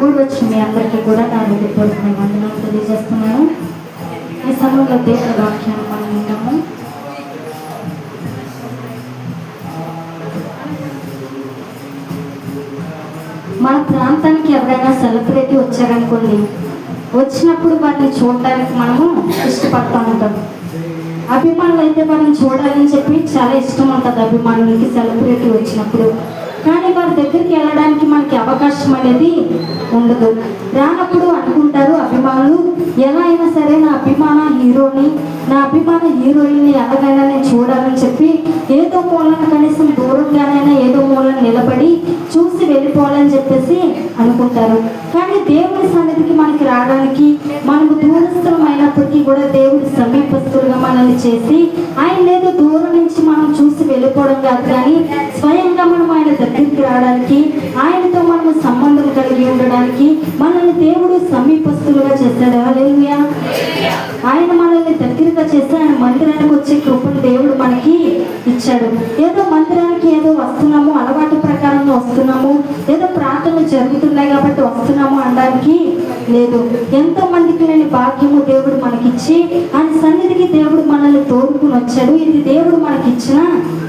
కూడి వచ్చిన మీ అందరికీ కూడా నా హృదయపూర్వకమైన వందనాలు తెలియజేస్తున్నాను. ఈ సమయంలో దేవుని వాక్యాన్ని మనం విన్నాము. మన ప్రాంతానికి ఎవరైనా సెలబ్రిటీ వచ్చారనుకోండి, వచ్చినప్పుడు వారిని చూడడానికి మనము ఇష్టపడతా ఉంటాం. అభిమానులు అయితే వారిని చూడాలని చెప్పి చాలా ఇష్టం ఉంటుంది అభిమానులకి సెలబ్రిటీ వచ్చినప్పుడు. కానీ వారి దగ్గరికి వెళ్ళడానికి మనకి అవకాశం అనేది ఉండదు. రానప్పుడు అనుకుంటారు అభిమానులు, ఎలా అయినా సరే నా అభిమాన హీరోని, నా అభిమాన హీరోయిన్ని ఎలాగైనా నేను చూడాలని చెప్పి ఏదో మూలన కనీసం దూరంగానైనా ఏదో మూలన నిలబడి చూసి వెళ్ళిపోవాలని చెప్పేసి అనుకుంటారు. కానీ దేవుడి సన్నిధికి మనకి రావడానికి మనకు దూరస్థులమైనప్పటికీ కూడా దేవుడి సమీపస్తులుగా మనల్ని చేసి ఆయన లేదు దూరం నుంచి మనం చూసి వెళ్ళిపోవడం కాదు, కానీ స్వయంగా మనం ఆయన దగ్గరికి రావడానికి, ఆయనతో మనము సంబంధం కలిగి ఉండడానికి మనల్ని దేవుడు సమీపస్తులుగా చేశాడు. హల్లెలూయా. ఆయన మనల్ని దగ్గరగా చేసి ఆయన మందిరానికి వచ్చే కృపను దేవుడు మనకి ఇచ్చాడు. ఏదో మందిరానికి ఏదో వస్తున్నాము, అలవాటు ప్రకారంగా వస్తున్నాము, ఏదో ప్రార్థనలు జరుగుతున్నాయి కాబట్టి వస్తున్నాము అనడానికి లేదు. ఎంతో మందికి లేని భాగ్యము దేవుడు మనకిచ్చి ఆయన సన్నిధికి దేవుడు మనల్ని తోడుకుని వచ్చాడు. ఇది దేవుడు మనకిచ్చిన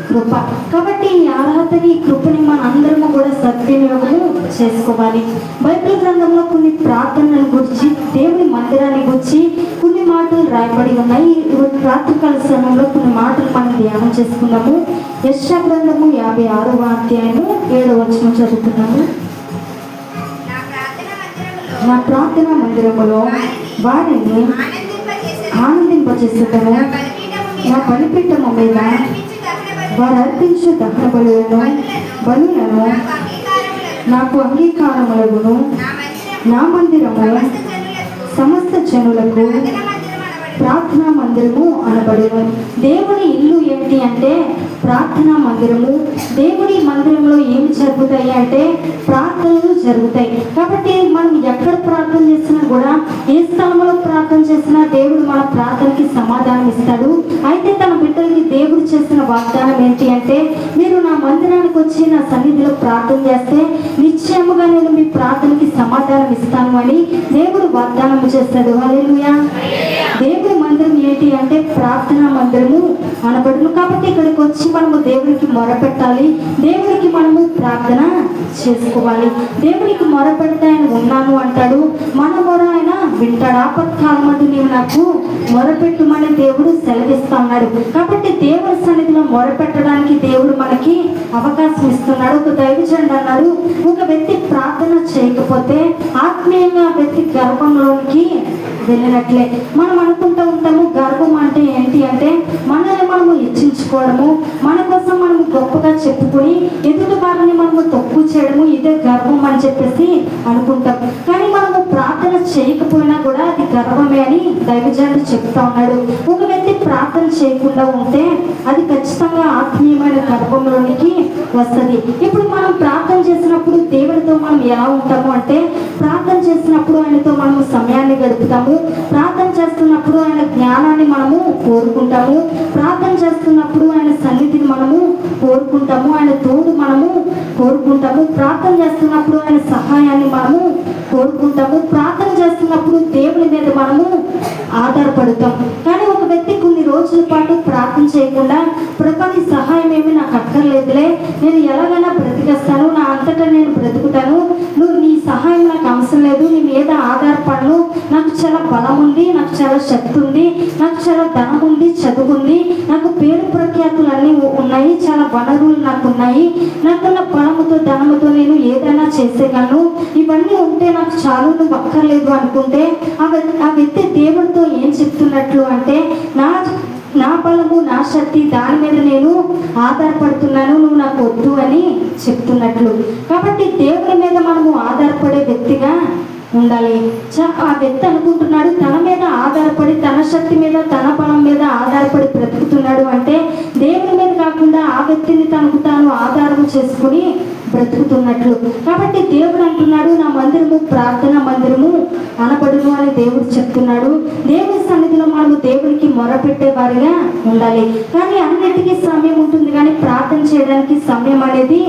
కృప. కాబట్టి ఈ అర్హతని, కృపని మన అందరము కూడా సద్వినియోగము చేసుకోవాలి. బైబిల్ గ్రంథంలో కొన్ని ప్రార్థనల గురించి, దేవుని మందిరాన్ని గురించి కొన్ని మాటలు రాయబడి ఉన్నాయి. రాత్రికాల సమయంలో కొన్ని మాటలు మనం ధ్యానం చేసుకున్నాము. యెషయా గ్రంథము 56వ అధ్యాయము 7వ వచనం చదువుతున్నాము. నా ప్రార్థనా మందిరములో వారిని ఆనందింపచేసేదను, నా బలిపీఠము మీద వారు అర్పించే దహన బలులను నాకు అంగీకారములగును. నా మందిరము సమస్త జనులకు ప్రార్థనా మందిరము అనబడేను. దేవుని ఇల్లు ఏంటి అంటే ప్రార్థనా మందిరము. దేవుని మందిరంలో ఏమి జరుగుతాయి అంటే ప్రార్థనలు జరుగుతాయి. కాబట్టి మనం ఎక్కడ ప్రార్థన చేసినా కూడా, ఏ స్థలంలో ప్రార్థన చేసినా దేవుడు మన ప్రార్థనకి సమాధానం ఇస్తాడు. అయితే తన బిడ్డలకి దేవుడు చేసిన వాగ్దానం ఏంటి అంటే, మీరు నా మందిరానికి వచ్చి నా సన్నిధిలో ప్రార్థన చేస్తే నిశ్చయముగా నేను మీ ప్రార్థనకి సమాధానం ఇస్తాను అని దేవుడు వాగ్దానం చేస్తాడు. హల్లెలూయా. దేవుడి మందిరం ఏంటి అంటే ప్రార్థనా మందిరము అనబడును. కాబట్టి ఇక్కడికి వచ్చి మనము దేవుడికి మొరపెట్టాలి, దేవుడికి మనము ప్రార్థన చేసుకోవాలి. దేవుడికి మొరపెడితే ఆయన ఉన్నాను అంటాడు, మన మొర ఆయన వింటాడు. ఆపత్కాలమందు నీవు నాకు మొరపెట్టుమని దేవుడు సెలవిస్తా ఉన్నాడు. కాబట్టి దేవుడి సన్నిధిలో మొరపెట్టడానికి దేవుడు మనకి అవకాశం ఇస్తున్నాడు. ఒక దైవజనుడు అన్నాడు, ఒక వ్యక్తి ప్రార్థన చేయకపోతే ఆత్మీయంగా ఆ వ్యక్తి గర్భంలోనికి వెళ్ళినట్లే. మనం అనుకుంటూ ఉంటాము గర్వం అంటే ఏంటి అంటే మనల్ని మనము హెచ్చించుకోవడము, మన కోసం మనము గొప్పగా చెప్పుకొని ఎదుటి వారిని మనము తక్కువ చేయడము, ఇదే గర్వం అని చెప్పేసి అనుకుంటాం. కానీ మనము ప్రార్థన చేయకపోయినా కూడా అది గర్వమే అని దైవజనుడు చెప్తా ఉన్నాడు. ఒక వ్యక్తి ప్రార్థన చేయకుండా ఉంటే అది ఖచ్చితంగా ఆత్మీయమైన గర్భంలోనికి వస్తుంది. ఇప్పుడు మనం ప్రార్థన చేసినప్పుడు దేవుడితో మనం ఎలా ఉంటాము అంటే, ప్రార్థన చేసినప్పుడు ఆయనతో మనము సమయాన్ని గడుపుతాము, ప్రార్థన చేస్తున్నప్పుడు ఆయన జ్ఞానాన్ని మనము కోరుకుంటాము, ప్రార్థన చేస్తున్నప్పుడు ఆయన సన్నిధిని మనము కోరుకుంటాము, ఆయన తోడు మనము కోరుకుంటాము, ప్రార్థన చేస్తున్నప్పుడు ఆయన సహాయాన్ని మనము కోరుకుంటాము, ప్రార్థన చేస్తున్నప్పుడు దేవుని మీద మనము ఆధారపడతాం. కానీ ఒక వ్యక్తి కొన్ని రోజుల పాటు ప్రార్థన చేయకుండా, ప్రపంచ సహాయం ఏమి నాకు అక్కర్లేదులే, నేను ఎలాగైనా బ్రతికేస్తాను, నా అంతటా నేను బ్రతుకుతాను, నువ్వు నీ సహాయం నాకు అవసరం లేదు, నీ మీద ఆధారపడను, నాకు చాలా బలం ఉంది, నాకు చాలా శక్తి ఉంది, నాకు చాలా ధనం ఉంది, చదువు ఉంది, నాకు పేరు ప్రఖ్యాతులు అన్నీ ఉన్నాయి, చాలా వనరులు నాకు ఉన్నాయి, నాకున్న బలముతో ధనముతో నేను ఏదైనా చేసేయగలను, ఇవన్నీ ఉంటే నాకు చాలు, నువ్వు అక్కర్లేదు అనుకుంటే ఆ వ్యక్తి దేవుడితో ఏం చెప్తున్నట్లు అంటే, నా బలము నా శక్తి దాని మీద నేను ఆధారపడుతున్నాను, నువ్వు నాకు వద్దు అని చెప్తున్నట్లు. కాబట్టి దేవుడి మీద మనము ఆధారపడే వ్యక్తిగా ఉండాలి. ఆ వ్యక్తి అనుకుంటున్నాడు తన మీద ఆధారపడి, తన శక్తి మీద తన బలం మీద ఆధారపడి బ్రతుకుతున్నాడు అంటే దేవుని మీద కాకుండా ఆ వ్యక్తిని తనకు తాను ఆధారం చేసుకుని బ్రతుకుతున్నట్లు. కాబట్టి దేవుడు అంటున్నాడు, నా మందిరము ప్రార్థనా మందిరము అనబడును అని దేవుడు చెప్తున్నాడు. దేవుని సన్నిధిలో మనము దేవుడికి మొరపెట్టే వారిగా ఉండాలి. కానీ అన్నిటికీ సమయం ఉంటుంది, కానీ ప్రార్థన చేయడానికి సమయం అనేది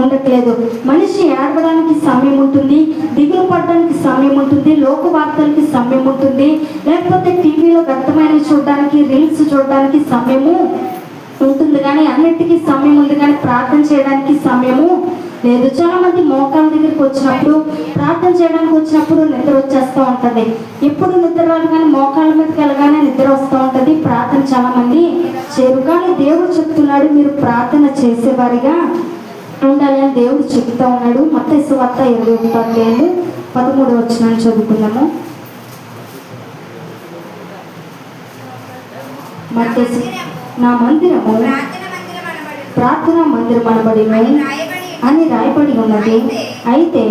ఉండట్లేదు. మనిషి ఏడవడానికి సమయం ఉంటుంది, దిగులు లోక వార్తలకి సమయం ఉంటుంది, లేకపోతే టీవీలో వ్యర్థమైనవి చూడడానికి, రీల్స్ చూడడానికి సమయము ఉంటుంది, కానీ అన్నిటికీ సమయం ఉంది, కానీ ప్రార్థన చేయడానికి సమయము లేదు. చాలా మంది మోకాల దగ్గరికి వచ్చినప్పుడు, ప్రార్థన చేయడానికి వచ్చినప్పుడు నిద్ర వచ్చేస్తూ ఉంటుంది. ఎప్పుడు నిద్ర రాదు, కానీ మోకాళ్ళ మీదకి వెళ్ళగానే నిద్ర వస్తూ ఉంటుంది. ప్రార్థన చాలా మంది చేయరు. కానీ దేవుడు చెప్తున్నాడు, మీరు ప్రార్థన చేసేవారిగా ఉండాలి అని దేవుడు చెప్తా ఉన్నాడు. మత్తయి సువార్త 21:13 చదువుకుందాము. మత్తయి, నా మందిరము ప్రార్థనా మందిరం అనబడి అని రాయబడి ఉన్నది. అయితే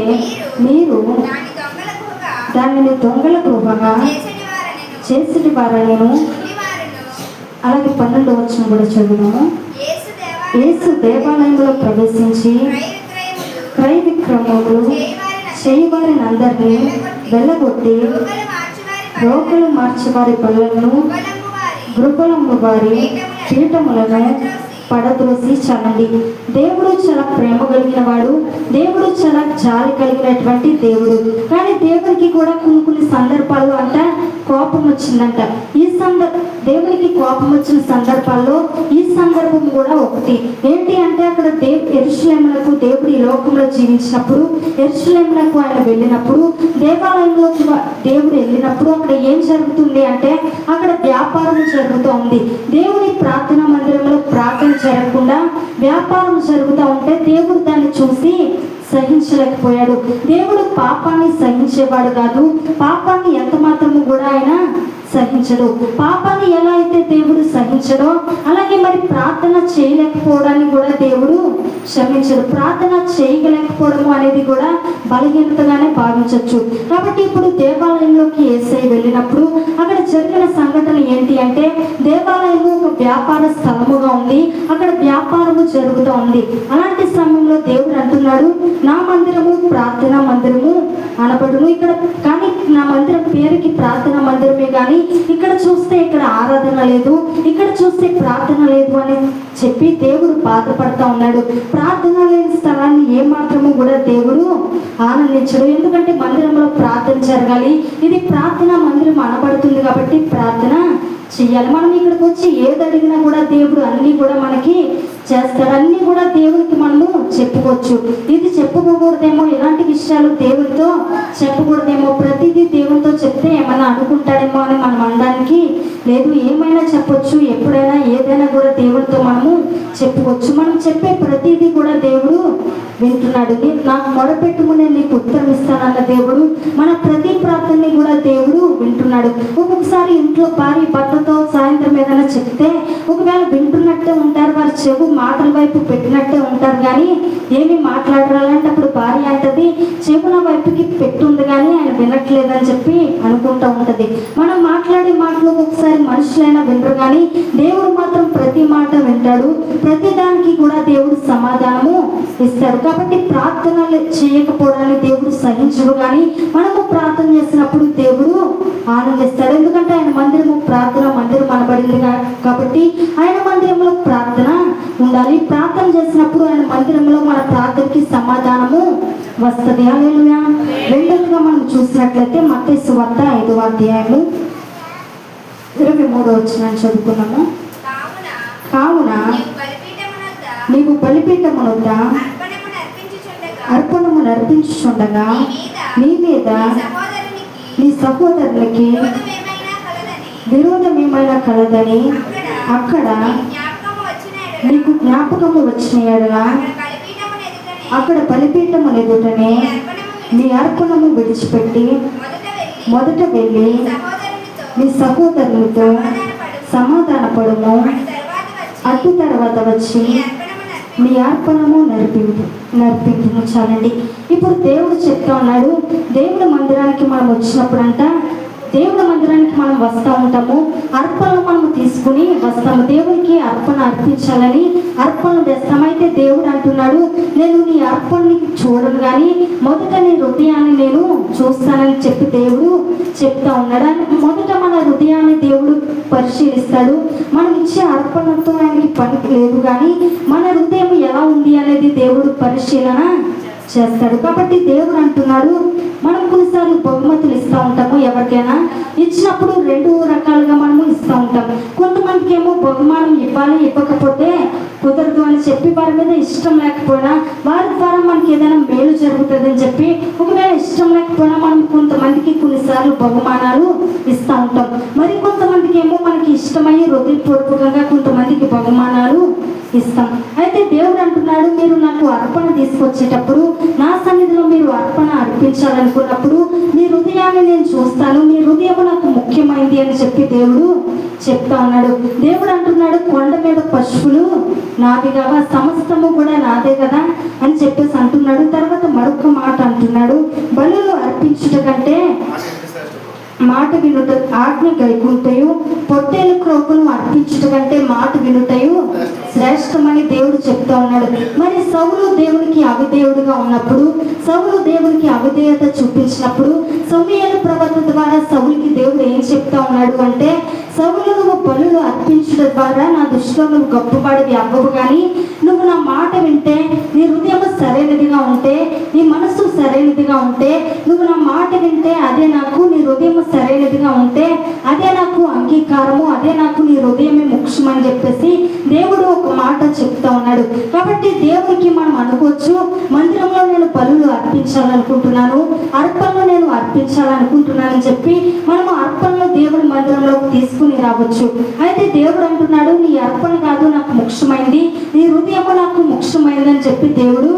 మీరు దానిని దొంగల గృహగా చేసిన వారనేను. అలాగే 12 కూడా చదువుదాము. యేసు దేవాలయంలో ప్రవేశించి క్రయ విక్రయములు చేయవారిని అందరినీ వెళ్ళగొట్టి రోగులు మార్చేవారి బళ్ళను, గృహలమ్ము వారి పీఠములను పడద్రోసి చల్లండి. దేవుడు చాలా ప్రేమ కలిగిన వాడు, దేవుడు చాలా జాలి కలిగినటువంటి దేవుడు. కానీ దేవుడికి కూడా కొన్ని సందర్భాల్లో అంట కోపం వచ్చిందంట. దేవునికి కోపం వచ్చిన సందర్భాల్లో ఈ సందర్భం కూడా ఒకటి. ఏంటి అంటే, అక్కడ యెరూషలేమునకు దేవుడు ఈ లోకంలో జీవించినప్పుడు, యెరూషలేమునకు ఆయన వెళ్ళినప్పుడు, దేవాలయంలోకి దేవుడు వెళ్ళినప్పుడు అక్కడ ఏం జరుగుతుంది అంటే, అక్కడ వ్యాపారం జరుగుతూ ఉంది. దేవుడి ప్రార్థనా మందిరంలో ప్రార్థన జరగకుండా వ్యాపారం జరుగుతూ ఉంటే దేవుడు దాన్ని చూసి సహించలేకపోయాడు. దేవుడు పాపాన్ని సహించేవాడు కాదు, పాపాన్ని ఎంత మాత్రము కూడా ఆయన సహించడు. పాపాన్ని ఎలా అయితే దేవుడు సహించడో, అలాగే మరి ప్రార్థన చేయలేకపోవడాన్ని కూడా దేవుడు క్షమించడు. ప్రార్థన చేయలేకపోవడము అనేది కూడా బలహీనతగానే భావించవచ్చు. కాబట్టి ఇప్పుడు దేవాలయంలోకి యేసయ్య వెళ్ళినప్పుడు అక్కడ జరిగిన సంఘటన ఏంటి అంటే, దేవాలయము ఒక వ్యాపార స్థలముగా ఉంది, అక్కడ వ్యాపారము జరుగుతూ ఉంది. అలాంటి సమయంలో దేవుడు అంటున్నాడు, నా మందిరము ప్రార్థనా మందిరము అనబడును. ఇక్కడ కానీ నా మందిరం పేరుకి ప్రార్థనా మందిరమే, కానీ ఇక్కడ చూస్తే ఇక్కడ ఆరాధన లేదు, ఇక్కడ చూస్తే ప్రార్థన లేదు అని చెప్పి దేవుడు బాధపడతా ఉన్నాడు. ప్రార్థన లేని స్థలాన్ని ఏమాత్రము కూడా దేవుడు ఆనందించడు. ఎందుకంటే మందిరంలో ప్రార్థన జరగాలి, ఇది ప్రార్థనా మందిరం అనబడుతుంది కాబట్టి ప్రార్థన చెయ్యాలి. మనం ఇక్కడికి వచ్చి ఏది అడిగినా కూడా దేవుడు అన్నీ కూడా మనకి చేస్తాడు. అన్నీ కూడా దేవుడికి మనము చెప్పుకోవచ్చు. ఇది చెప్పుకోకూడదేమో, ఇలాంటి విషయాలు దేవుడితో చెప్పకూడదేమో, ప్రతిదీ దేవుడితో చెప్తే ఏమైనా అనుకుంటాడేమో అని మనం అనడానికి లేదు. ఏమైనా చెప్పొచ్చు, ఎప్పుడైనా ఏదైనా కూడా దేవుడితో మనము చెప్పుకోవచ్చు. మనం చెప్పే ప్రతిదీ కూడా దేవుడు వింటున్నాడు. నాకు మొరపెట్టుము నేను నీకు ఉత్తరం ఇస్తానన్న దేవుడు మన ప్రతి ప్రార్థనని కూడా దేవుడు వింటున్నాడు. ఒక్కొక్కసారి ఇంట్లో భార్య భర్తతో సాయంత్రం ఏదైనా చెప్తే ఒకవేళ వింటున్నట్టే ఉంటారు, వారి చెవు మాటల వైపు పెట్టినట్టే ఉంటారు, కానీ ఏమి మాట్లాడాలంటే అప్పుడు భార్య అంటది, చెవు నా వైపుకి పెట్టుంది కానీ ఆయన వినట్లేదని చెప్పి అనుకుంటూ ఉంటది. మనం మాట్లాడే మాటలు ఒకసారి మనుషులైనా వినరు, కానీ దేవుడు మాత్రం ప్రతి మాట వింటాడు. ప్రతి దానికి కూడా దేవుడు సమాధానము ఇస్తాడు. కాబట్టి ప్రార్థనలు చేయకపోవడాన్ని దేవుడు సహించడు, కానీ మనము ప్రార్థన చేసినప్పుడు దేవుడు ఆనందిస్తాడు. ఎందుకంటే ఆయన మందిరము ప్రార్థన మందిరం అనబడింది కాబట్టి ఆయన మందిరంలో ప్రార్థన ఉండాలి. ప్రార్థన చేసినప్పుడు ఆయన మందిరంలో మన ప్రార్థనకి సమాధానము వస్తుంది. హల్లెలూయా. రెండవదిగా మనం చూసినట్లయితే మత్తయి సువార్త 5:23 చదువుకున్నాము. కావున నీవు బలిపీఠమునొద్ద అర్పణము నర్పించుచుండగా నీ మీద నీ సహోదరులకి విరోధం ఏమైనా కలదని అక్కడ నీకు జ్ఞాపకము వచ్చిన ఎడల అక్కడ బలిపీఠము ఎదుటనే నీ అర్పణము విడిచిపెట్టి మొదట వెళ్ళి నీ సహోదరులతో సమాధానపడము, అటు తర్వాత వచ్చి నీ అర్పణము నర్పింపు చాలండి. ఇప్పుడు దేవుడు చెప్తా ఉన్నాడు, దేవుడి మందిరానికి మనం వచ్చినప్పుడంట, దేవుడి మందిరానికి మనం వస్తూ ఉంటాము, అర్పణలు మనము తీసుకుని వస్తాము. దేవుడికి అర్పణ అర్పించాలని అర్పణలు తెస్తామైతే దేవుడు అంటున్నాడు, నేను నీ అర్పణని చూడను, కానీ మొదట నీ హృదయాన్ని నేను చూస్తానని చెప్పి దేవుడు చెప్తా ఉన్నాడు. మొదట మన హృదయాన్ని దేవుడు పరిశీలిస్తాడు. మనం ఇచ్చే అర్పణతో ఆయనకి పని లేదు, కానీ మన హృదయం ఎలా ఉంది అనేది దేవుడు పరిశీలన చేస్తాడు. కాబట్టి దేవుడు అంటున్నాడు, మనం కొన్నిసార్లు బహుమతులు ఇస్తూ ఉంటాము ఎవరికైనా. ఇచ్చినప్పుడు రెండు రకాలుగా మనము ఇస్తూ ఉంటాం. కొంతమందికి ఏమో బహుమానం ఇవ్వాలి, ఇవ్వకపోతే కుదరదు అని చెప్పి వారి మీద ఇష్టం లేకపోయినా వారి ద్వారా మనకి ఏదైనా మేలు జరుగుతుందని చెప్పి ఒకవేళ ఇష్టం లేకపోయినా మనం కొంతమందికి కొన్నిసార్లు బహుమానాలు ఇస్తూ ఉంటాం. మరి కొంతమందికి ఏమో మనకి ఇష్టమయ్యి హృదయపూర్వకంగా కొంతమందికి బహుమానాలు ఇస్తాం. అయితే దేవుడు అంటున్నాడు, మీరు నాకు అర్పణ తీసుకొచ్చేటప్పుడు నా సన్నిధిలో మీరు అర్పణ అర్పించాలనుకున్నప్పుడు మీ హృదయాన్ని నేను చూస్తాను, మీ హృదయం నాకు ముఖ్యమైనది అని చెప్పి దేవుడు చెప్తా ఉన్నాడు. దేవుడు అంటున్నాడు, కొండ మీద పశువులు నాది కదా, సమస్తము కూడా నాదే కదా అని చెప్పేసి అంటున్నాడు. తర్వాత మరొక మాట అంటున్నాడు, బలులు అర్పించుట కంటే మాట వినుట ఆజ్ఞ గైకుంటయు, పొట్టేలు క్రోపును అర్పించుట కంటే మాట వినుటయు శ్రేష్టమని దేవుడు చెప్తా ఉన్నాడు. మరి సౌలు దేవునికి అవిధేయుడుగా ఉన్నప్పుడు, సౌలు దేవునికి అవిధేయత చూపించినప్పుడు సమూయేలు ప్రవక్త ద్వారా సౌలుకి దేవుడు ఏం చెప్తా ఉన్నాడు అంటే, సౌలు నువ్వు బలులు అర్పించడం ద్వారా నా దృష్టిలో నువ్వు గొప్పవాడివి అవ్వవు, కానీ నువ్వు నా మాట వింటే, నీ హృదయం సరైనదిగా ఉంటే, నీ మనసు సరైనదిగా ఉంటే, నువ్వు నా మాట వింటే అదే నాకు, నీ హృదయం సరైనదిగా ఉంటే అదే నాకు అంగీకారము, అదే నాకు నీ హృదయమే ముఖ్యం అని చెప్పేసి దేవుడు ఒక మాట చెప్తా ఉన్నాడు. కాబట్టి దేవునికి మనం అనుకోవచ్చు, మందిరంలో నేను బలులు అర్పించాలనుకుంటున్నాను, అర్పణలు నేను అర్పించాలనుకుంటున్నానని చెప్పి మనము అర్పణలు దేవుడి మందిరంలోకి తీసుకుని రావచ్చు. అయితే దేవుడు అంటున్నాడు, నీ అర్పణ కాదు నాకు ముఖ్యమైంది, నీ హృదయము నాకు ముఖ్యమైనది అని చెప్పి దేవుడు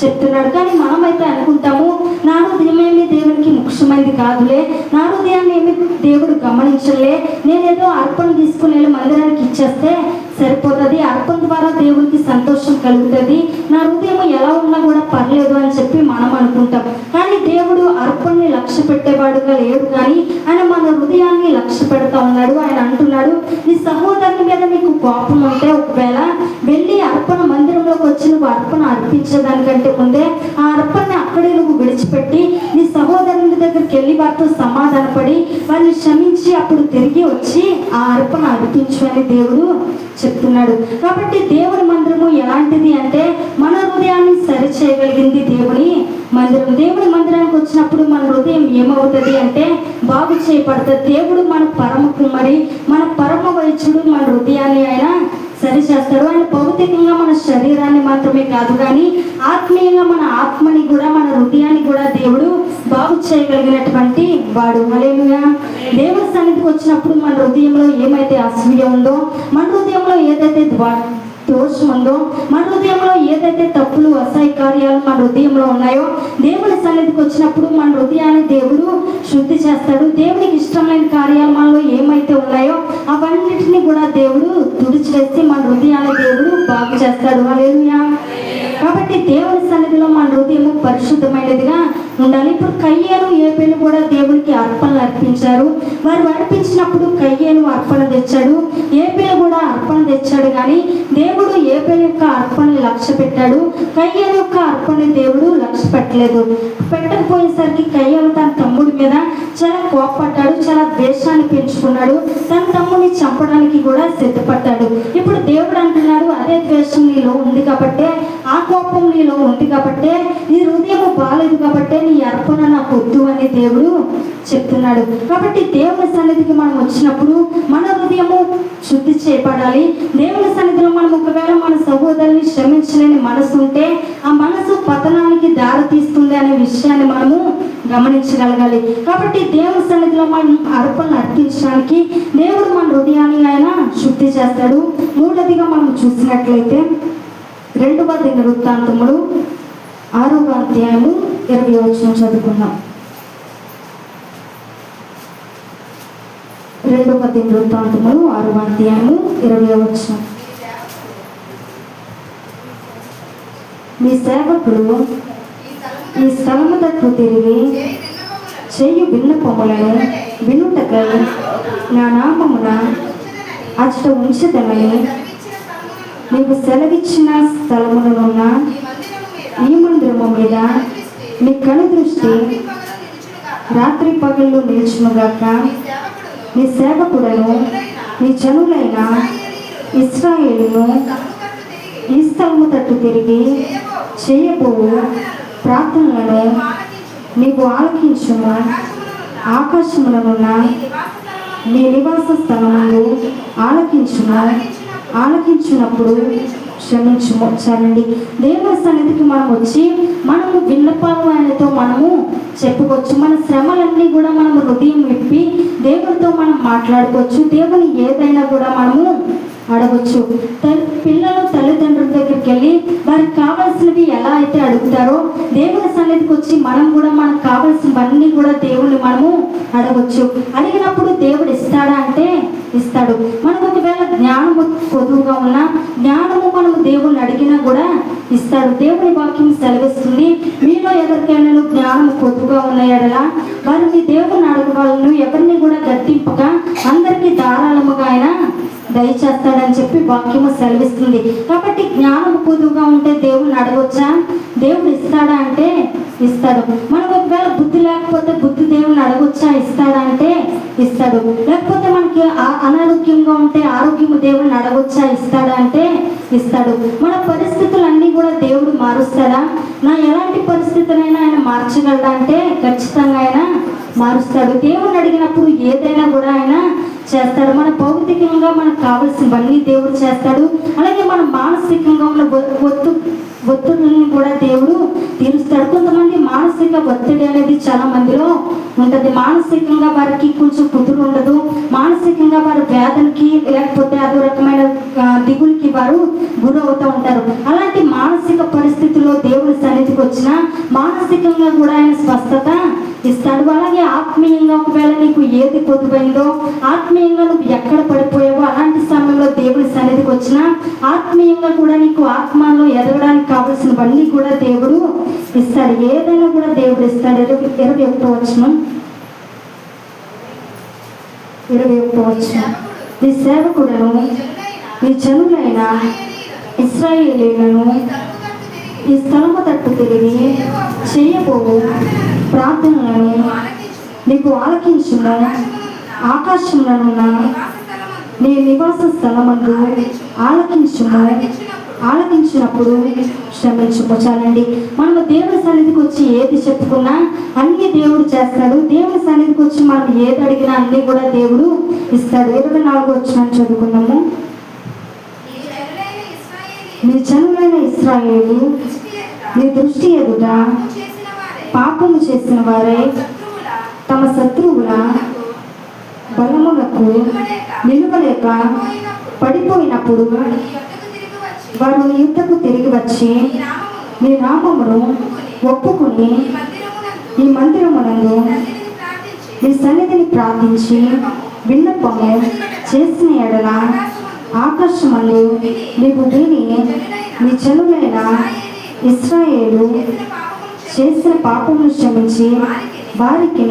చెప్తున్నాడు. కానీ మనమైతే అనుకుంటాము, నా హృదయమేమి దేవునికి ముఖ్యమైనది కాదులే, నా హృదయాన్ని ఏమి దేవుడు గమనించలే, నేనేదో అర్పణ తీసుకుని మందిరానికి ఇచ్చేస్తే సరిపోతుంది, అర్పణ ద్వారా దేవునికి సంతోషం కలుగుతుంది, నా హృదయం ఎలా ఉన్నా కూడా పర్లేదు అని చెప్పి మనం అనుకుంటాం. కానీ దేవుడు అర్పణని లక్ష్య పెట్టేవాడుగా లేడు, కానీ ఆయన మన హృదయాన్ని లక్ష్య పెడతా ఉన్నాడు. ఆయన అంటున్నాడు, నీ సహోదరుని మీద నీకు కోపం ఉంటే ఒకవేళ వెళ్ళి అర్పణ మందిరంలోకి వచ్చి నువ్వు అర్పణ అర్పించేదానికంటే ముందే ఆ అర్పణని అక్కడే నువ్వు విడిచిపెట్టి నీ సహోదరుని దగ్గరికి వెళ్ళి వారితో సమాధానపడి వాళ్ళని క్షమించి అప్పుడు తిరిగి వచ్చి ఆ అర్పణ అర్పించు అని దేవుడు చెప్తున్నాడు. కాబట్టి దేవుని మందిరము ఎలాంటిది అంటే మన హృదయాన్ని సరి చేయగలిగింది దేవుని మందిరం. దేవుని మందిరానికి వచ్చినప్పుడు మన హృదయం ఏమవుతుంది అంటే బాగు చేయబడుతుంది. దేవుడు మన పరమ కుమ్మరి, మన పరమ వైద్యుడు, మన హృదయాన్ని ఆయన సరి చేస్తాడు. ఆయన భౌతికంగా మన శరీరాన్ని మాత్రమే కాదు, కానీ ఆత్మీయంగా మన ఆత్మని కూడా, మన హృదయాన్ని కూడా దేవుడు బాగు చేయగలిగినటువంటి వాడు. హల్లెలూయా. దేవుడి సన్నిధికి వచ్చినప్పుడు మన హృదయంలో ఏమైతే అసూయ ఉందో, మన హృదయంలో ఏదైతే దోషం ఉందో, మన హృదయంలో ఏదైతే తప్పులు అసహ్య కార్యాలు మన హృదయంలో ఉన్నాయో, దేవుని సన్నిధికి వచ్చినప్పుడు మన హృదయాన్ని దేవుడు శుద్ధి చేస్తాడు. దేవునికి ఇష్టమైన కార్యాలు మనలో ఏమైతే ఉన్నాయో అవన్నిటిని కూడా దేవుడు తుడిచివేసి మన హృదయాన్ని దేవుడు బాగు చేస్తాడు. హల్లెలూయా. కాబట్టి దేవుని సన్నిధిలో మన హృదయం పరిశుద్ధమైనదిగా ఉండాలి. ఇప్పుడు కయ్యేను ఏబేలు కూడా దేవునికి అర్పణలు అర్పించారు. వారు అర్పించినప్పుడు కయ్యేను అర్పణ తెచ్చాడు, ఏబేలు కూడా అర్పణ తెచ్చాడు, కానీ దేవుడు ఏబేలు యొక్క అర్పణని లక్ష్య పెట్టాడు, కయ్యేను యొక్క అర్పణని దేవుడు లక్ష్య పెట్టలేదు. పెట్టకపోయేసరికి కయ్యేను తన తమ్ముడి మీద చాలా కోపపడ్డాడు, చాలా ద్వేషాన్ని పెంచుకున్నాడు, తన తమ్ముడిని చంపడానికి కూడా సిద్ధపడ్డాడు. ఇప్పుడు దేవుడు అంటున్నాడు, అదే ద్వేషం నీలో ఉంది కాబట్టే, ఆ కోపం నీలో ఉంది కాబట్టే, నీ హృదయం బాలేదు కాబట్టే నీ అర్పణ నాకు వద్దు అని దేవుడు చెప్తున్నాడు. కాబట్టి దేవుని సన్నిధికి మనం వచ్చినప్పుడు మన హృదయము శుద్ధి చేయబడాలి. దేవుని సన్నిధిలో మనం ఒకవేళ మన సహోదరుని క్షమించలేని మనసు ఉంటే ఆ మనసు పతనానికి దారి తీస్తుంది అనే విషయాన్ని మనము గమనించగలగాలి. కాబట్టి దేవుని సన్నిధిలో మనం అర్పణలు అర్పించడానికి దేవుడు మన హృదయాన్ని ఆయన శుద్ధి చేస్తాడు. మూడవదిగా మనం చూసినట్లయితే 2వ దినవృత్తాంతములు 6వ అధ్యాయము 20వ వచనం చదువుకుందాం. 2వ దినవృత్తాంతములు 6వ అధ్యాయము 20వ వచనం. మీ సేవకుడు ఈ స్థలము తట్టు తిరిగి చేయు విన్నపములను వినుటకై నా నామమున అచ్చట ఉంచదమని నీవు సెలవిచ్చిన స్థలమునున్న ఈ మందిరము మీద నీ కను దృష్టి రాత్రి పగళ్ళు నిలుచునుగాక. నీ సేవకుడను నీ జనులైన ఇశ్రాయేలును ఈ స్థలము తట్టు తిరిగి చేయబోవు ప్రార్థనలను నీవు ఆలకించుము. ఆకాశములనున్న నీ నీ నివాస స్థలమందు నివాస స్థలమందు ఆలకించినప్పుడు క్షమించుము. చాలండి. దేవుని సన్నిధికి మనం వచ్చి మనము విన్నపాలు ఆయనతో మనము చెప్పుకోవచ్చు. మన శ్రమలన్నీ కూడా మనం హృదయం విప్పి దేవునితో మనం మాట్లాడుకోవచ్చు. దేవుని ఏదైనా కూడా మనము అడగచ్చు. పిల్లలు తల్లిదండ్రుల దగ్గరికి వెళ్ళి వారికి కావాల్సినవి ఎలా అయితే అడుగుతారో దేవుని సన్నిధికి వచ్చి మనం కూడా మనకు కావాల్సినవన్నీ కూడా దేవుని మనము అడగచ్చు. అడిగినప్పుడు దేవుడు ఇస్తాడా అంటే ఇస్తాడు. మనకు ఒకవేళ జ్ఞానము కొదువుగా ఉన్నా జ్ఞానము మనము దేవుణ్ణి అడిగినా కూడా ఇస్తాడు. దేవుని వాక్యం సెలవిస్తుంది, మీలో ఎవరికైనా జ్ఞానము కొద్దుగా ఉన్న ఎడల వారిని దేవుని అడగవాళ్ళను ఎవరిని కూడా గట్టింపక అందరికీ ధారాళముగా ఆయన దయచేస్తాడని చెప్పి వాక్యము సెలవిస్తుంది. కాబట్టి జ్ఞానం పొదువుగా ఉంటే దేవుని అడగొచ్చా? దేవుడు ఇస్తాడా అంటే ఇస్తాడు. మనకు ఒకవేళ బుద్ధి లేకపోతే బుద్ధి దేవుని అడగొచ్చా? ఇస్తాడా అంటే ఇస్తాడు. లేకపోతే మనకి అనారోగ్యంగా ఉంటే ఆరోగ్యము దేవుని అడగొచ్చా? ఇస్తాడా అంటే ఇస్తాడు. మన పరిస్థితులన్నీ కూడా దేవుడు మారుస్తాడా? నా ఎలాంటి పరిస్థితులైనా ఆయన మార్చగలడా అంటే ఖచ్చితంగా ఆయన మారుస్తాడు. దేవుని అడిగినప్పుడు ఏదైనా కూడా ఆయన చేస్తాడు. మన భౌతికంగా మనకు కావాల్సినవన్నీ దేవుడు చేస్తాడు. అలాగే మన మానసికంగా ఉన్న ఒత్తిడిని కూడా దేవుడు తీరుస్తాడు. కొంతమంది మానసిక ఒత్తిడి అనేది చాలా మందిలో ఉంటుంది. మానసికంగా వారికి కొంచెం కుదురు ఉండదు. మానసికంగా వారి వేదనకి లేకపోతే అదో రకమైన దిగులకి వారు గురవుతూ ఉంటారు. అలాంటి మానసిక పరిస్థితుల్లో దేవుని సన్నిధికి వచ్చిన మానసికంగా కూడా ఆయన స్వస్థత ఇస్తాడు. అలాగే ఆత్మీయంగా ఒకవేళ నీకు ఏది పొదువైందో, ఆత్మీయంగా నువ్వు ఎక్కడ పడిపోయావో అలాంటి సమయంలో దేవుని సన్నిధికి వచ్చిన ఆత్మీయంగా కూడా నీకు ఆత్మలో ఎదగడానికి కావలసినవన్నీ కూడా దేవుడు ఇస్తాడు. ఏదైనా కూడా దేవుడు ఇస్తాడు. 21వ వచనం నీ సేవకుడను నీ జనులైన ఇశ్రాయేలీయులను ఈ స్థలము తట్టు తిరిగి చేయబోవు ప్రార్థనలను నీకు ఆలకించును. ఆకాశములనున్న నీ నివాస స్థలమందు ఆలకించినప్పుడు క్షమించుకో. చాలండి. మనము దేవుని సన్నిధికి వచ్చి ఏది చెప్పుకున్నా అన్ని దేవుడు చేస్తాడు. దేవుని సన్నిధికి వచ్చి మనం ఏది అడిగినా అన్ని కూడా దేవుడు ఇస్తాడు. 24వ వచనం చదువుకున్నాము. నీ జనులైన ఇశ్రాయేలు నీ దృష్టి ఎదుట పాపము చేసిన వారే తమ శత్రువుల బలములకు నిలువలేక పడిపోయినప్పుడు వారు నీ యుద్ధకు తిరిగి వచ్చి నీ నామమును ఒప్పుకుని ఈ మందిరమునందు నీ సన్నిధిని ప్రార్థించి విన్నపము చేసిన ఎడల ఆకాశమందు నీవు విని నీ జనులైన ఇశ్రాయేలు చేసిన పాపమును క్షమించి వారికి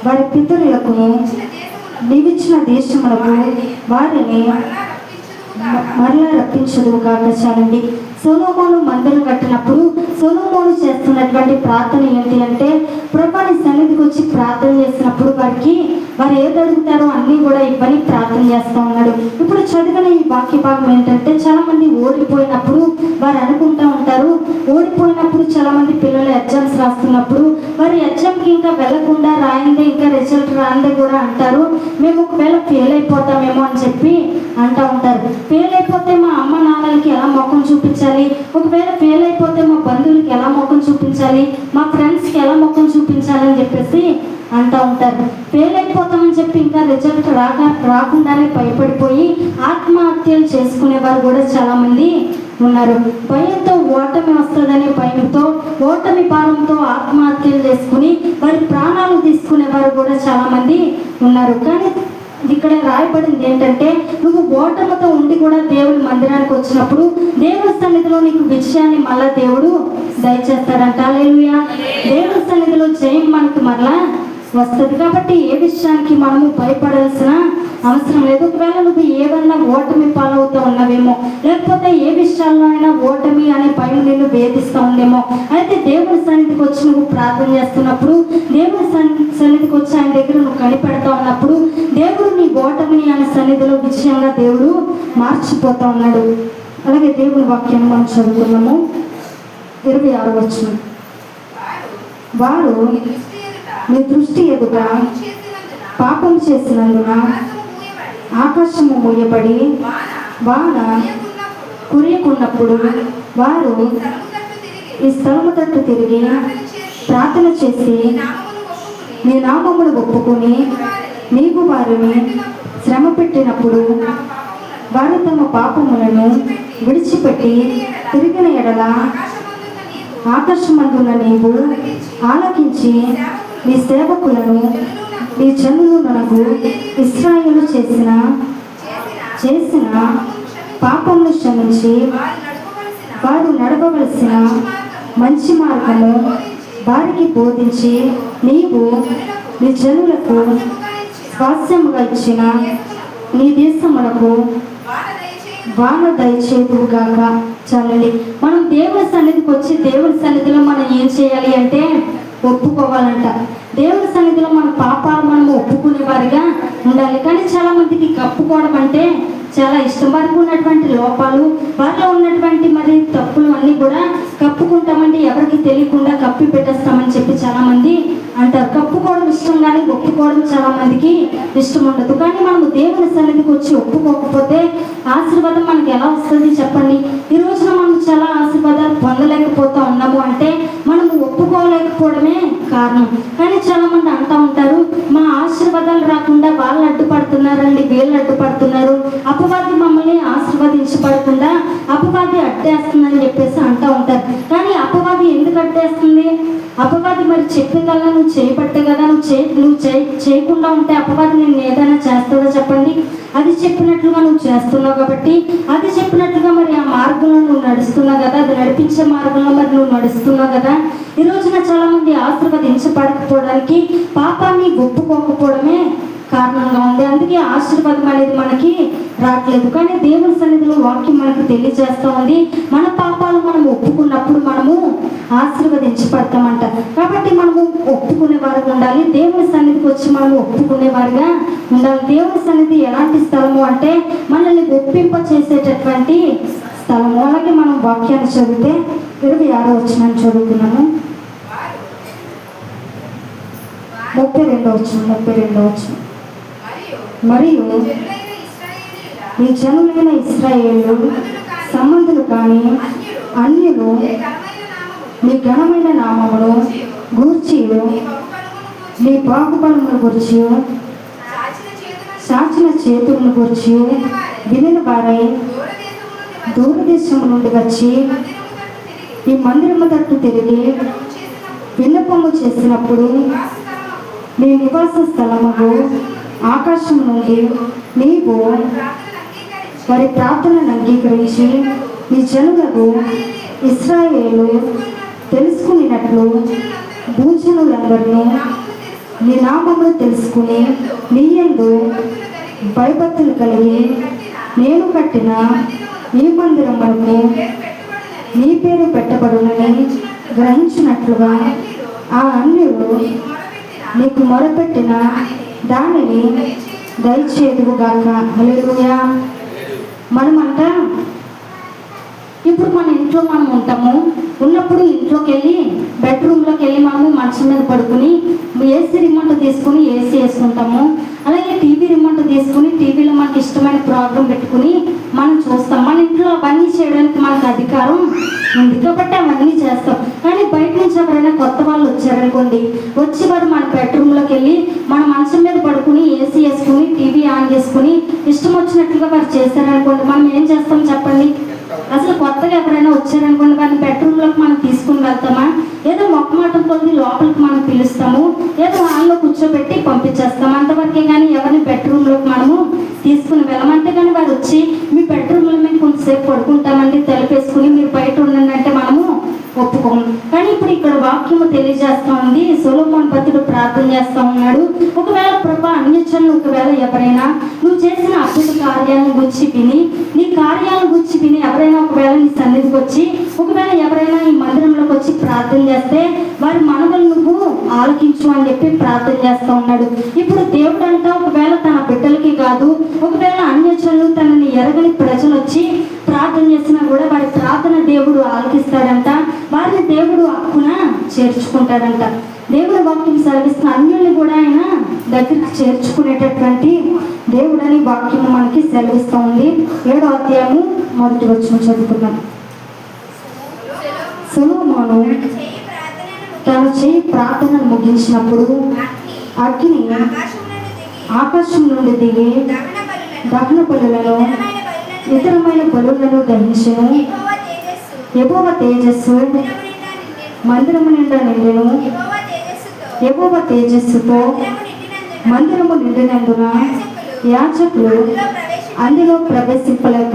వారి పితరులకు నీవిచ్చిన దేశములకు వారిని మరలా రప్పించదు కాక. చాలండి. సొలొమోను మందిరం కట్టినప్పుడు సొలొమోను చేస్తున్నటువంటి ప్రార్థన ఏంటి అంటే, ప్రభుని సన్నిధికి వచ్చి ప్రార్థన చేసినప్పుడు వారు ఏది అడుగుతారో అన్నీ కూడా ఇవ్వని ప్రార్థన చేస్తూ ఉన్నాడు. ఇప్పుడు చదివిన ఈ వాక్య భాగం ఏంటంటే, చాలా మంది ఓడిపోయినప్పుడు వారు అనుకుంటూ ఉంటారు, ఓడిపోయినప్పుడు చాలా మంది పిల్లలు ఎగ్జామ్స్ రాస్తున్నప్పుడు వారు ఎగ్జామ్కి ఇంకా వెళ్లకుండా రాయిందే ఇంకా రిజల్ట్ రాందే కూడా అంటారు, మేము ఒకవేళ ఫెయిల్ అయిపోతామేమో అని చెప్పి అంటూ ఉంటారు. ఫెయిల్ అయిపోతే మా అమ్మ నాన్నలకి ఎలా ముఖం చూపించాలి, ఒకవేళ ఫెయిల్ అయిపోతే మా బంధువులకి ఎలా ముఖం చూపించాలి, మా ఫ్రెండ్స్కి ఎలా ముఖం చూపించాలి అని చెప్పేసి అంటూ ఉంటారు. ఫెయిల్ అయిపోతామని చెప్పి ఇంకా రిజల్ట్ రాకుండానే భయపడిపోయి ఆత్మహత్యలు చేసుకునేవారు కూడా చాలామంది ఉన్నారు. భయంతో ఓటమి వస్తుందనే భయంతో ఓటమి భారంతో ఆత్మహత్యలు చేసుకుని వారి ప్రాణాలు తీసుకునేవారు కూడా చాలామంది ఉన్నారు. కానీ ఇక్కడ రాయబడింది ఏంటంటే, నువ్వు ఓటమితో ఉండి కూడా దేవుని మందిరానికి వచ్చినప్పుడు దేవుని సన్నిధిలో నీకు విజయాన్ని మళ్ళా దేవుడు దయచేస్తాడంట. హల్లెలూయా. దేవుని సన్నిధిలో జయం మనకి మరలా వస్తుంది. కాబట్టి ఏ విషయానికి మనము భయపడాల్సిన అవసరం లేదు. ఒకవేళ నువ్వు ఏమన్నా ఓటమి పాలవుతూ ఉన్నావేమో, లేకపోతే ఏ విషయాల్లో అయినా ఓటమి అనే భయం నిన్ను వేధిస్తూ ఉందేమో, అయితే దేవుని సన్నిధికి వచ్చి నువ్వు ప్రార్థన చేస్తున్నప్పుడు, దేవుని సన్నిధికి వచ్చి ఆయన దగ్గర నువ్వు కనిపెడతా ఉన్నప్పుడు దేవుడు నీ ఓటమిని ఆయన సన్నిధిలో విజయంగా దేవుడు మార్చిపోతా ఉన్నాడు. అలాగే దేవుని వాక్యాన్ని మనం చదువుకున్నాము. 26వ వచనం. వారు నీ దృష్టి ఎదుట చేసినందున పాపం చేసినందున ఆకాశము మూయబడి ఆకాశము మూయబడి వాన కురియకున్నప్పుడు కురియకున్నప్పుడు వారు తలుపు తట్టు తిరిగి ఈ స్థలము తట్టు తిరిగి ప్రార్థన చేసి ప్రార్థన చేసి నామమును ఒప్పుకుని నీ నామమును ఒప్పుకొని నీవు వారిని శ్రమ పెట్టినప్పుడు వారు తమ పాపములను విడిచిపెట్టి తిరిగిన ఎడల ఆకాశమందున్న నీవు ఆకాశమందున్న నీవు ఆలకించి నీ సేవకులను నీ జనులకు ఇశ్రాయేలు చేసిన పాపమును క్షమించి వారు నడవవలసిన మంచి మార్గము వారికి బోధించి నీవు నీ జనులకు స్వాస్యముగా ఇచ్చిన నీ దేశములకు వాన దయచేదువుగాక. చాలండి. మనం దేవుని సన్నిధికి వచ్చి దేవుని సన్నిధిలో మనం ఏం చేయాలి అంటే ఒప్పుకోవాలంట. దేవుని సన్నిధిలో మన పాపాలు మనం ఒప్పుకునే వారిగా ఉండాలి. కానీ చాలా మందికి కప్పుకోవడం అంటే చాలా ఇష్టం. వారికి ఉన్నటువంటి లోపాలు, వారిలో ఉన్నటువంటి మరి తప్పులు అన్నీ కూడా కప్పుకుంటామండి, ఎవరికి తెలియకుండా కప్పి పెట్టేస్తామని చెప్పి చాలా మంది అంటారు. కప్పుకోవడం ఇష్టం కానీ ఒప్పుకోవడం చాలా మందికి ఇష్టం ఉండదు. కానీ మనము దేవుని సన్నిధికి వచ్చి ఒప్పుకోకపోతే ఆశీర్వాదం మనకి ఎలా వస్తుంది చెప్పండి? ఈ రోజున మనం చాలా ఆశీర్వాదాలు పొందలేకపోతా ఉన్నాము అంటే మనము ఒప్పుకోలేకపోవడమే కారణం. కానీ చాలా మంది అంటూ ఉంటారు, మా ఆశీర్వాదాలు రాకుండా వాళ్ళు అడ్డుపడుతున్నారండి, వీళ్ళు అడ్డుపడుతున్నారు, అపవాది మమ్మల్ని ఆశీర్వదించబడకుండా అపవాది అడ్డేస్తుందని చెప్పేసి అంటూ ఉంటారు. కానీ అపవాది ఎందుకు అడ్డేస్తుంది? అపవాది మరి చెప్పిందల్లా నువ్వు చేయబట్టే కదా, నువ్వు చేయకుండా ఉంటే అపవాది నేను ఏదైనా చేస్తుందో చెప్పండి? అది చెప్పినట్లుగా నువ్వు చేస్తున్నావు కాబట్టి, అది చెప్పినట్లుగా మరి ఆ మార్గంలో నువ్వు నడుస్తున్నావు కదా, అది నడిపించే మార్గంలో మరి నువ్వు నడుస్తున్నావు కదా. ఈ రోజున చాలా మంది ఆశీర్వదించబడకపోవడానికి పాపాన్ని ఒప్పుకోకపోవడమే కారణంగా ఉంది. అందుకే ఆశీర్వాదం అనేది మనకి రావట్లేదు. కానీ దేవుని సన్నిధిలో వాక్యం మనకు తెలియజేస్తూ ఉంది, మన పాపాలు మనం ఒప్పుకున్నప్పుడు మనము ఆశీర్వదించబడతామంట. కాబట్టి మనము ఒప్పుకునే వారిగా ఉండాలి. దేవుని సన్నిధికి వచ్చి మనము ఒప్పుకునే వారిగా ఉండాలి. దేవుని సన్నిధి ఎలాంటి స్థలము అంటే మనల్ని ఒప్పింప చేసేటటువంటి స్థలము. అలాగే మనం వాక్యాన్ని చదివితే 26వ వచనాన్ని చదువుతున్నాము. 32వ వచనం. మరియు నీ జనులైన ఇశ్రాయేలు సంబంధులు కానీ అన్యులు నీ ఘనమైన నామమును గూర్చి నీ బాహుబలమును గూర్చి సాచిన చేతులను గూర్చి వినిన వారై దూరదేశము నుండి వచ్చి ఈ మందిరము తట్టు తిరిగి విన్నపము చేసినప్పుడు నీ నివాస స్థలముకు ఆకాశం నుండి నీవు వారి ప్రార్థనను అంగీకరించి నీ జనులకు ఇశ్రాయేలు తెలుసుకున్నట్లు భూజనులందరినీ నీ నామమును తెలుసుకుని నీ యందు భయభక్తులు కలిగి నేను కట్టిన ఈ మందిరములకు నీ పేరు పెట్టబడునని గ్రహించినట్లుగా ఆ అన్యులు నీకు మొరపెట్టిన దానిని దయచేదువుగాక. హల్లెలూయా. మనమంట ఇప్పుడు మన ఇంట్లో మనం ఉంటాము. ఉన్నప్పుడు ఇంట్లోకి వెళ్ళి బెడ్రూమ్లోకి వెళ్ళి మనము మంచం మీద పడుకుని ఏసీ రిమోట్ తీసుకుని ఏసీ వేసుకుంటాము. అలాగే టీవీ రిమోట్ తీసుకుని టీవీలో మనకి ఇష్టమైన ప్రోగ్రాం పెట్టుకుని మనం చూస్తాం. మన ఇంట్లో అవన్నీ చేయడానికి మనకు అధికారం ఉంది కాబట్టి అవన్నీ చేస్తాం. కానీ బయట నుంచి ఎవరైనా కొత్త వాళ్ళు వచ్చారనుకోండి, వచ్చి వారు మన బెడ్రూమ్లోకి వెళ్ళి మన మంచం మీద పడుకుని ఏసీ వేసుకుని టీవీ ఆన్ చేసుకుని ఇష్టం వచ్చినట్లుగా వారు చేశారనుకోండి, మనం ఏం చేస్తాం చెప్పండి? అసలు కొత్తగా ఎవరైనా వచ్చారనుకోండి, వారిని బెడ్రూమ్లోకి మనం తీసుకుని వెళ్తామా? ఏదో మొక్కమాటం కొద్ది లోపలికి మనం పిలుస్తాము, ఏదో హాల్లో కూర్చోబెట్టి పంపించేస్తాం అంతవరకే. కానీ ఎవరిని బెడ్రూమ్లోకి మనము తీసుకుని వెళ్ళమంటే కానీ వారు వచ్చి మీ బెడ్రూమ్లో మేము కొంతసేపు పడుకుంటామండి తలుపేసుకుని మీరు బయట ఉండండి అంటే మనము ఒప్పుకోము. కానీ ఇప్పుడు ఇక్కడ వాక్యము తెలియజేస్తా ఉంది, సొలొమోను భక్తుడు ప్రార్థన చేస్తా ఉన్నాడు, ఒకవేళ ప్రభా అన్యజనులు ఒకవేళ ఎవరైనా నువ్వు చేసిన అద్భుత కార్యాలను గురించి విని నీ కార్యాలను గురించి విని ఎవరైనా ఒకవేళ నీ సన్నిధికి వచ్చి ఒకవేళ ఎవరైనా ఈ మందిరంలోకి వచ్చి ప్రార్థన చేస్తే వారి మనవలు నువ్వు ఆలకించు అని చెప్పి ప్రార్థన చేస్తా ఉన్నాడు. ఇప్పుడు దేవుడు అంట ఒకవేళ తన బిడ్డలకి కాదు, ఒకవేళ అన్యజనులు తనని ఎరగని ప్రజలు వచ్చి ప్రార్థన చేసినా కూడా వారి ప్రార్థన దేవుడు ఆలకిస్తాడంట, వారిని దేవుడు హక్కున చేర్చుకుంటాడంట. దేవుడు వాక్యం సెలవిస్తున్న అన్యుల్ని కూడా ఆయన దగ్గరికి చేర్చుకునేటటువంటి దేవుడని వాక్యం మనకి సెలవిస్తూ ఉంది. 7వ అధ్యాయము 1వ వచనం చదువుకున్నాం. సొలొమోను తను చేయి ప్రార్థనను ముగించినప్పుడు అగ్ని ఆకాశం నుండి దిగి దహన బలులను ఇతరమైన బలులను దహించెను. యెహోవా తేజస్సు మందిరము నిండా నిండెను. యెహోవా తేజస్సుతో మందిరము నిండినందున యాజకులు అందులో ప్రవేశింపలేక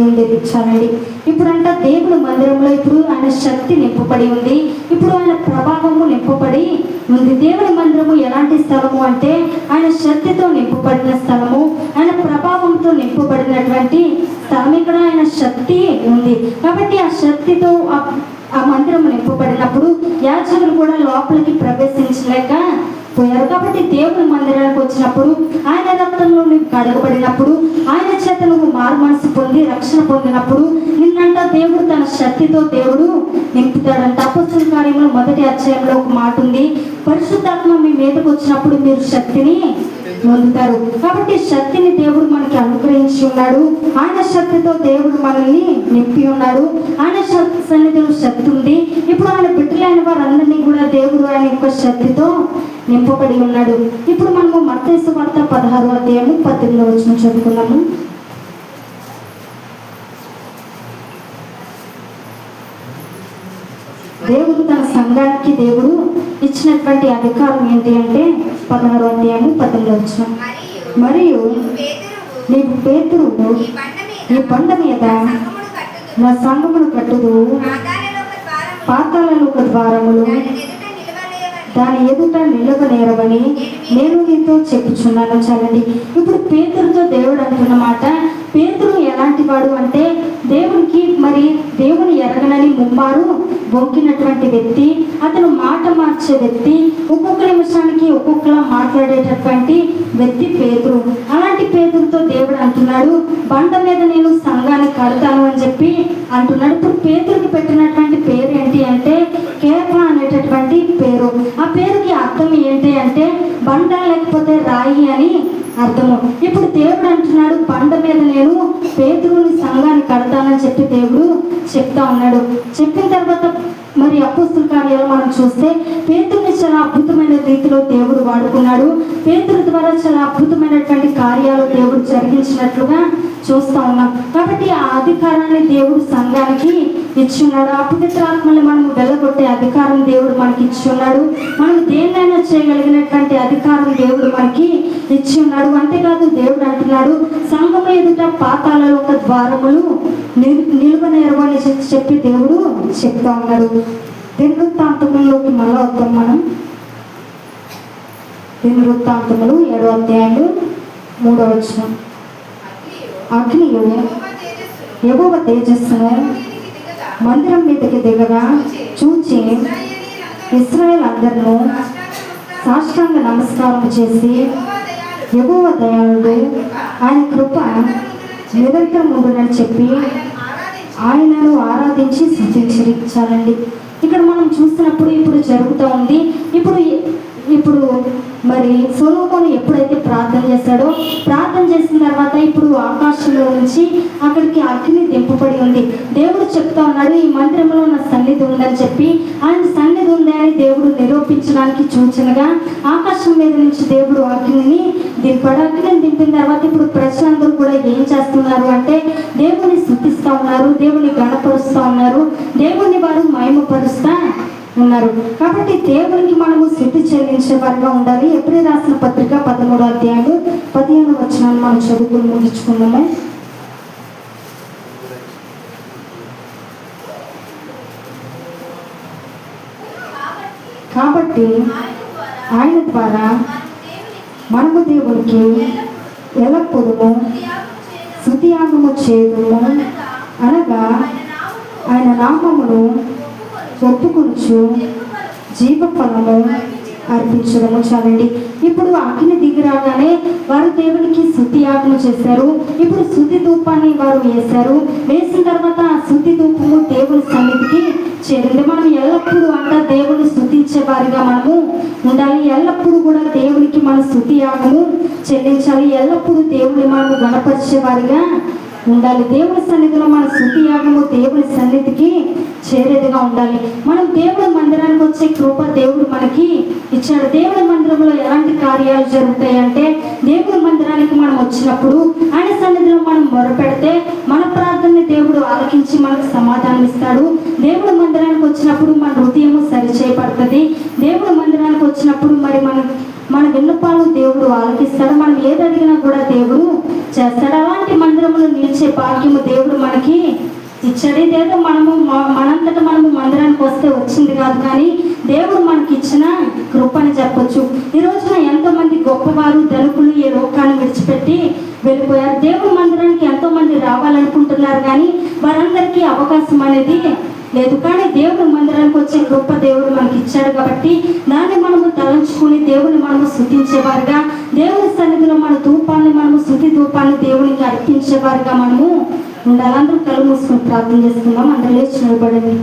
ఉండేది. చాలండి. ఇప్పుడంట దేవుడు మందిరంలో ఇప్పుడు ఆయన శక్తి నింపబడి ఉంది. ఇప్పుడు ఆయన ప్రభావము నింపబడి ఉంది. దేవుడి మందిరము ఎలాంటి స్థలము అంటే ఆయన శక్తితో నింపబడిన స్థలము, ఆయన ప్రభావంతో నింపబడినటువంటి స్థలం. ఇక్కడ ఆయన శక్తి ఉంది కాబట్టి ఆ శక్తితో ఆ మందిరము నింపబడినప్పుడు యాజకులు కూడా లోపలికి ప్రవేశించలేక పోయారు. కాబట్టి దేవుని మందిరానికి వచ్చినప్పుడు ఆయన రక్తంలో నువ్వు కడగబడినప్పుడు ఆయన చేత నువ్వు మారు మనసు పొంది రక్షణ పొందినప్పుడు నిన్నంట దేవుడు తన శక్తితో దేవుడు నింపుతాడంట. అపొస్తలుల కార్యములు 1వ అధ్యాయంలో ఒక మాట ఉంది, పరిశుద్ధాత్మ మీ మీదకి వచ్చినప్పుడు మీరు శక్తిని పొందుతారు. కాబట్టి శక్తిని దేవుడు మనకి అనుగ్రహించి ఉన్నాడు. ఆయన శక్తితో దేవుడు మనల్ని నింపి ఉన్నాడు. ఆయన సన్నిధిలో శక్తి ఉంది. ఇప్పుడు ఆయన బిడ్డలైన వారందరినీ కూడా దేవుడు ఆయన యొక్క శక్తితో నింపబడి ఉన్నాడు. ఇప్పుడు మనము మత్తయి సువార్త 16వ అధ్యాయము 18వ వచనం చదువుకున్నాము. దేవుడు తన సంఘానికి దేవుడు ఇచ్చినటువంటి అధికారం ఏంటి అంటే 16వ అధ్యాయము 18వ వచనం. మరియు నీవు పేతురువు ఈ బండ మీద నా సంఘమును కట్టుదు, పాతాళలోక ద్వారములు దాని ఎదుట నిలవనేరవని నేను నీతో చెప్పుచున్నాను. చాలండి. ఇప్పుడు పేతురుతో దేవుడు అంటున్న మాట, పేతురు ఎలాంటి వాడు అంటే దేవుని ఎరగనని ముమ్మారు బొంకినటువంటి వ్యక్తి. అతను మాట మార్చే వ్యక్తి, ఒక్కొక్క నిమిషానికి ఒక్కొక్కలా మాట్లాడేటటువంటి వ్యక్తి పేతురు. అలాంటి పేతురుతో దేవుడు అంటున్నాడు, బండ మీద నేను సంఘాన్ని కడతాను అని చెప్పి అంటున్నాడు. ఇప్పుడు పేతురుకి పెట్టినటువంటి పేరు ఏంటి అంటే కేఫా అనేటటువంటి పేరు. ఆ పేరుకి అర్థం ఏంటి అంటే బండ లేకపోతే రాయి అని అర్థము. ఇప్పుడు దేవుడు అంటున్నాడు, బండ మీద నేను పేతురుని సంఘాన్ని కడతానని చెప్పి దేవుడు చెప్తా ఉన్నాడు. చెప్పిన తర్వాత మరి అపొస్తలుల కార్యాలు మనం చూస్తే పేతురుని చాలా అద్భుతమైన రీతిలో దేవుడు వాడుకున్నాడు. పేతురు ద్వారా చాలా అద్భుతమైనటువంటి కార్యాలు దేవుడు జరిగించినట్లుగా చూస్తూ ఉన్నాం. కాబట్టి ఆ అధికారాన్ని దేవుడు సంఘానికి ఇచ్చి ఉన్నాడు. అపవిత్రాత్మల్ని మనం వెళ్ళగొట్టే అధికారం దేవుడు మనకి ఇచ్చి ఉన్నాడు. మనం దేన్నైనా చేయగలిగినటువంటి అధికారం దేవుడు మనకి ఇచ్చి ఉన్నాడు. అంతేకాదు దేవుడు అంటున్నాడు, సంఘము ఎదుట పాతాళలోక ద్వారములు నిలువనేరవని చెప్పి దేవుడు చెప్తా ఉన్నాడు. దినవృత్తాంతములోకి మళ్ళా వద్దాం మనం. దినవృత్తాంతములు 7వ అధ్యాయంలో 3వ వచనం. అగ్నియు యెహోవా తేజస్సును మందిరం మీదకి దిగగా చూచి ఇశ్రాయేలు అందరిను సాష్టాంగ నమస్కారం చేసి యెహోవా దయాళుడు, ఆయన కృప నిరంతరం ఉండునని చెప్పి ఆయనను ఆరాధించి స్తుతించిరి. చాలండి. ఇక్కడ మనం చూస్తున్నప్పుడు ఇప్పుడు జరుగుతూ ఉంది. ఇప్పుడు మరి సొలొమోను ఎప్పుడైతే ప్రార్థన చేశాడో, ప్రార్థన చేసిన తర్వాత ఇప్పుడు ఆకాశంలో నుంచి అక్కడికి అగ్ని దింపబడి ఉంది. దేవుడు చెప్తా ఉన్నాడు, ఈ మందిరంలో నా సన్నిధి ఉందని చెప్పి ఆయన సన్నిధి ఉందని దేవుడు నిరూపించడానికి సూచనగా ఆకాశం మీద నుంచి దేవుడు అగ్నిని దింపాడు. అగ్నిని దింపిన తర్వాత ఇప్పుడు ప్రజలందరూ కూడా ఏం చేస్తున్నారు అంటే దేవుని స్తుతిస్తూ ఉన్నారు, దేవుని గణపరుస్తూ ఉన్నారు, దేవుని వారు మహిమపరుస్తా ఉన్నారు. కాబట్టి దేవునికి మనము స్తుతి చెల్లించే వారిగా ఉండాలి. ఎబ్రీ రాసిన పత్రిక 13వ అధ్యాయం 15వ వచనాన్ని మనం చదువుకుని ముగించుకున్నాము. కాబట్టి ఆయన ద్వారా మనము దేవునికి ఎల్లప్పుడూ స్తుతియాగము చేయుదుము, అనగా ఆయన నామమును ఒప్పుకొనుచు జీవఫలము అర్పించడము. చాలండి. ఇప్పుడు అగ్ని దిగిరాగానే వారు దేవునికి స్తుతి యాగము చేశారు. ఇప్పుడు స్తుతి ధూపాన్ని వారు వేశారు. వేసిన తర్వాత ఆ స్తుతి ధూపము దేవుని సన్నిధికి చేరింది. మనం ఎల్లప్పుడూ దేవుని స్తుతించే వారిగా మనము ఉండాలి. ఎల్లప్పుడూ కూడా దేవునికి మన స్తుతి యాగము చెల్లించాలి. ఎల్లప్పుడూ దేవుని మనము గణపరిచే వారిగా ఉండాలి. దేవుని సన్నిధిలో మన స్తుతి యాగము దేవుని సన్నిధికి చేరేదిగా ఉండాలి. మనం దేవుడి మందిరానికి వచ్చే కృప దేవుడు మనకి ఇచ్చాడు. దేవుడి మందిరంలో ఎలాంటి కార్యాలు జరుగుతాయి అంటే, దేవుడి మందిరానికి మనం వచ్చినప్పుడు ఆయన సన్నిధిలో మనం మొరపెడితే మన ప్రార్థనని దేవుడు ఆలకించి మనకు సమాధానం ఇస్తాడు. దేవుడి మందిరానికి వచ్చినప్పుడు మన హృదయము సరిచేయబడుతుంది. దేవుడి మందిరానికి వచ్చినప్పుడు మరి మన విన్నపాలు దేవుడు ఆలకిస్తాడు. మనం ఏది అడిగినా కూడా దేవుడు చేస్తాడు. అలాంటి మందిరములు నిలిచే భాగ్యము దేవుడు మనకి ఇచ్చాడు. ఇదేదో మనంతటా మనము మందిరానికి వస్తే వచ్చింది కాదు, కానీ దేవుడు మనకి ఇచ్చిన కృప అని చెప్పొచ్చు. ఈ రోజున ఎంతోమంది గొప్పవారు ధనికులు ఈ లోకాన్ని విడిచిపెట్టి వెళ్ళిపోయారు. దేవుడి మందిరానికి ఎంతో మంది రావాలనుకుంటున్నారు, కానీ వారందరికీ అవకాశం అనేది లేదు. కానీ దేవుడి మందిరానికి వచ్చే కృప దేవుడు మనకి ఇచ్చాడు కాబట్టి దాన్ని మనము తలంచుకుని దేవుని మనము స్తుతించేవారుగా, దేవుని సన్నిధిలో మన మనము స్తుతి ధూపాన్ని దేవునికి అర్పించేవారుగా మనము ఉండాలి. అందరూ కళ్ళు మూసుకొని ప్రార్థన చేసుకుందాం. అందరూ లేచి నిలబడండి.